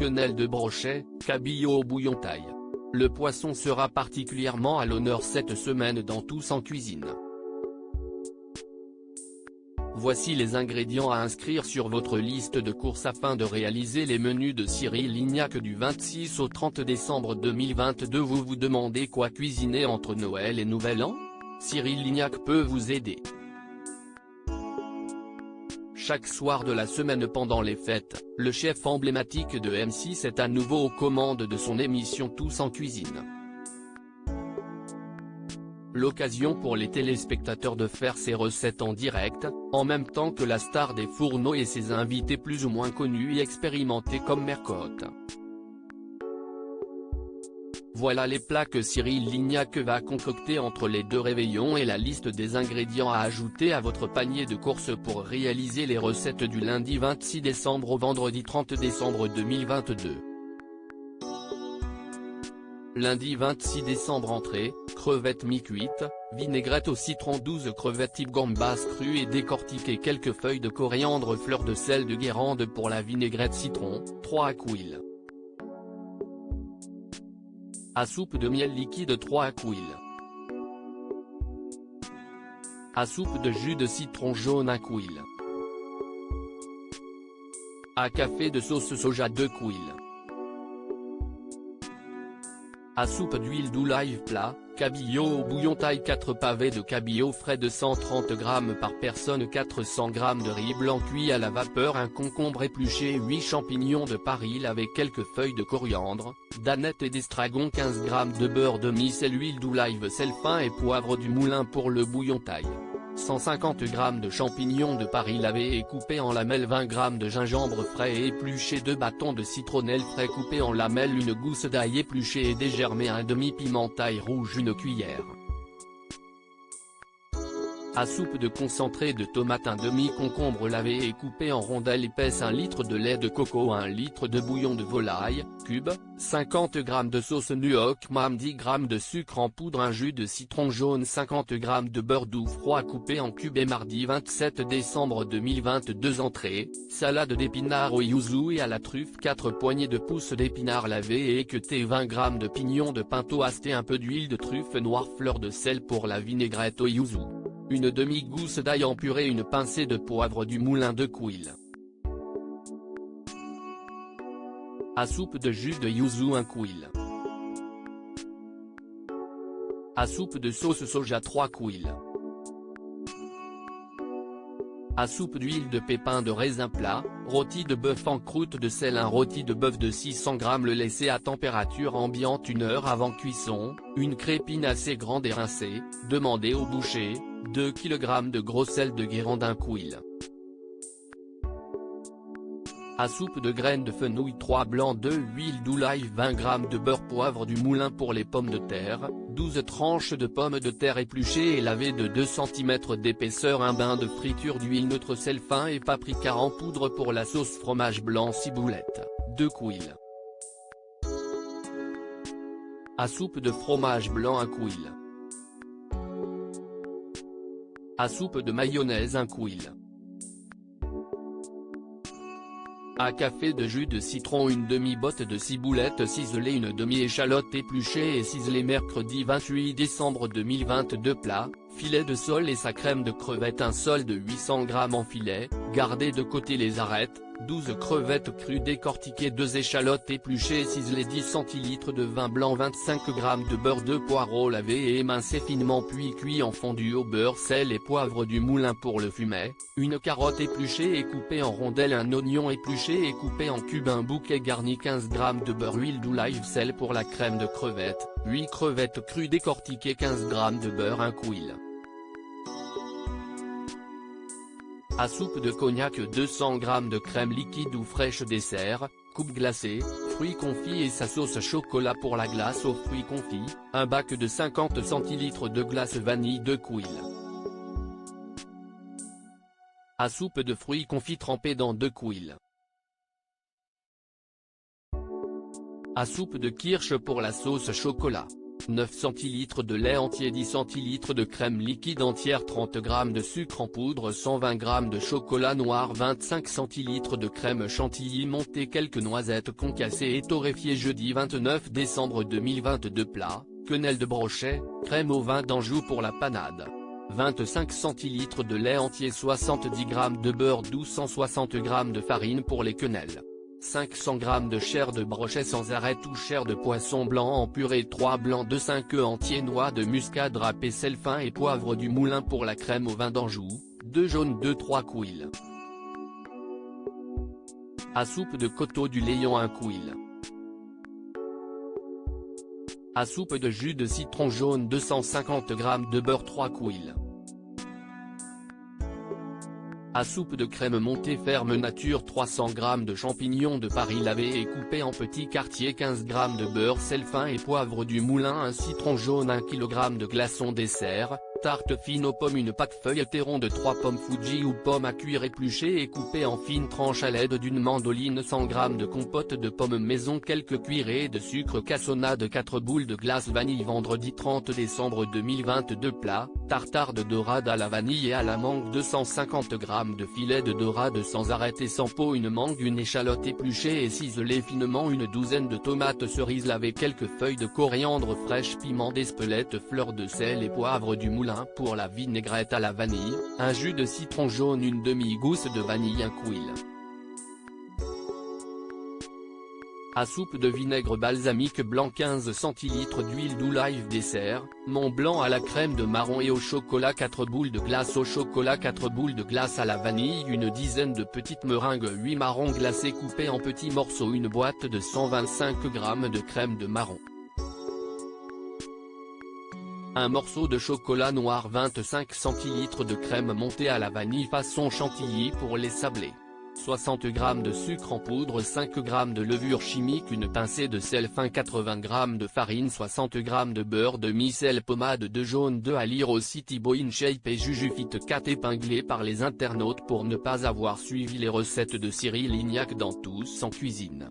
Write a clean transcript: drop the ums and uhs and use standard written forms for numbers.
quenelle de brochet, cabillaud au bouillon taille. Le poisson sera particulièrement à l'honneur cette semaine dans Tous en cuisine. Voici les ingrédients à inscrire sur votre liste de courses afin de réaliser les menus de Cyril Lignac du 26 au 30 décembre 2022. Vous vous demandez quoi cuisiner entre Noël et Nouvel An? Cyril Lignac peut vous aider. Chaque soir de la semaine pendant les fêtes, le chef emblématique de M6 est à nouveau aux commandes de son émission Tous en cuisine. L'occasion pour les téléspectateurs de faire ses recettes en direct, en même temps que la star des fourneaux et ses invités plus ou moins connus et expérimentés comme Mercotte. Voilà les plats que Cyril Lignac va concocter entre les deux réveillons et la liste des ingrédients à ajouter à votre panier de courses pour réaliser les recettes du lundi 26 décembre au vendredi 30 décembre 2022. Lundi 26 décembre entrée, crevettes mi-cuites, vinaigrette au citron 12 crevettes type gambas crues et décortiquées, quelques feuilles de coriandre, fleurs de sel de Guérande pour la vinaigrette citron, 3 aquilles. À soupe de miel liquide 3 aquilles. À soupe de jus de citron jaune 1 quille. À café de sauce soja 2 quilles. À soupe d'huile d'olive plat, cabillaud au bouillon taille 4 pavés de cabillaud frais de 130 g par personne, 400 g de riz blanc cuit à la vapeur, un concombre épluché, 8 champignons de Paris avec quelques feuilles de coriandre, d'aneth et d'estragon, 15 g de beurre demi-sel, huile d'olive, sel fin et poivre du moulin pour le bouillon taille. 150 g de champignons de Paris lavés et coupés en lamelles, 20 g de gingembre frais et épluché, 2 bâtons de citronnelle frais coupés en lamelles, une gousse d'ail épluché et dégermé, un demi-piment taille rouge, une cuillère. À soupe de concentré de tomate, un demi-concombre lavé et coupé en rondelles épaisses, 1 litre de lait de coco, 1 litre de bouillon de volaille, cube, 50 g de sauce nuoc mam, 10 g de sucre en poudre, un jus de citron jaune, 50 g de beurre doux froid coupé en cubes. Et mardi 27 décembre 2022 entrée, salade d'épinards au yuzu et à la truffe, 4 poignées de pousses d'épinards lavés et équeutés, 20 g de pignons de pinto hasté, un peu d'huile de truffe noire, fleur de sel pour la vinaigrette au yuzu. Une demi-gousse d'ail en purée, une pincée de poivre du moulin 2 quilles. À soupe de jus de yuzu 1 quille. À soupe de sauce soja 3 quilles. À soupe d'huile de pépins de raisin plat, rôti de bœuf en croûte de sel, un rôti de bœuf de 600 g, le laisser à température ambiante 1 heure avant cuisson, une crépine assez grande et rincée, demandez au boucher, 2 kg de gros sel de Guérande 1 quille. À soupe de graines de fenouil 3 blancs, 2 huile d'olive, 20 g de beurre, poivre du moulin pour les pommes de terre, 12 tranches de pommes de terre épluchées et lavées de 2 cm d'épaisseur, un bain de friture d'huile neutre, sel fin et paprika en poudre pour la sauce, fromage blanc ciboulette, 2 quilles. À soupe de fromage blanc 1 quille. À soupe de mayonnaise 1 quille. À café de jus de citron, une demi-botte de ciboulette ciselée, une demi-échalote épluchée et ciselée. Mercredi 28 décembre 2022 plat, filet de sole et sa crème de crevettes, un sole de 800 g en filet, gardez de côté les arêtes, 12 crevettes crues décortiquées, 2 échalotes épluchées et ciselées, 10 centilitres de vin blanc, 25 g de beurre, 2 poireaux lavés et émincés finement puis cuits en fondu au beurre, sel et poivre du moulin pour le fumet, une carotte épluchée et coupée en rondelles, un oignon épluché et coupé en cubes, un bouquet garni, 15 g de beurre, huile d'olive, sel pour la crème de crevettes, 8 crevettes crues décortiquées, 15 g de beurre, 1 quille. À soupe de cognac, 200 g de crème liquide ou fraîche, dessert, coupe glacée, fruits confits et sa sauce chocolat pour la glace aux fruits confits, un bac de 50 cl de glace vanille, 2 quilles. À soupe de fruits confits trempés dans 2 quilles. À soupe de kirsch pour la sauce chocolat. 9 centilitres de lait entier, 10 centilitres de crème liquide entière, 30 g de sucre en poudre, 120 g de chocolat noir, 25 centilitres de crème chantilly montée, quelques noisettes concassées et torréfiées. Jeudi 29 décembre 2022. Plat, quenelle de brochet, crème au vin d'Anjou pour la panade. 25 centilitres de lait entier, 70 g de beurre doux, 160 g de farine pour les quenelles. 500 g de chair de brochet sans arrêt ou chair de poisson blanc en purée, 3 blancs de 5 œufs entiers, noix de muscade râpée, sel fin et poivre du moulin pour la crème au vin d'Anjou, 2 jaunes, 2-3 couilles. À soupe de coteaux du Léon, 1 couille. À soupe de jus de citron jaune, 250 g de beurre, 3 couilles. À soupe de crème montée ferme nature, 300 g de champignons de Paris lavés et coupés en petits quartiers, 15 g de beurre, sel fin et poivre du moulin, un citron jaune, 1 kg de glaçons dessert, tarte fine aux pommes, une pâte feuilletée ronde, 3 pommes Fuji ou pommes à cuire épluchées et coupées en fines tranches à l'aide d'une mandoline, 100 g de compote de pommes maison, quelques cuillerées de sucre cassonade, 4 boules de glace vanille. Vendredi 30 décembre 2022. Plat, tartare de dorade à la vanille et à la mangue, 250 g de filet de dorade sans arrêter sans peau, une mangue, une échalote épluchée et ciselée finement, une douzaine de tomates cerises lavées, quelques feuilles de coriandre fraîche, piment d'Espelette, fleur de sel et poivre du moulin pour la vinaigrette à la vanille, un jus de citron jaune, une demi-gousse de vanille, 1 couille. À soupe de vinaigre balsamique blanc, 15 centilitres d'huile d'olive dessert, Mont Blanc à la crème de marron et au chocolat, 4 boules de glace au chocolat, 4 boules de glace à la vanille, une dizaine de petites meringues, 8 marrons glacés coupés en petits morceaux, une boîte de 125 g de crème de marron. Un morceau de chocolat noir, 25 centilitres de crème montée à la vanille façon chantilly pour les sablés. 60 g de sucre en poudre, 5 g de levure chimique, une pincée de sel fin, 80 g de farine, 60 g de beurre demi-sel, pommade de jaune, 2 à lire au site Ibo InShape et Jujufit 4, épinglé par les internautes pour ne pas avoir suivi les recettes de Cyril Lignac dans Tous en cuisine.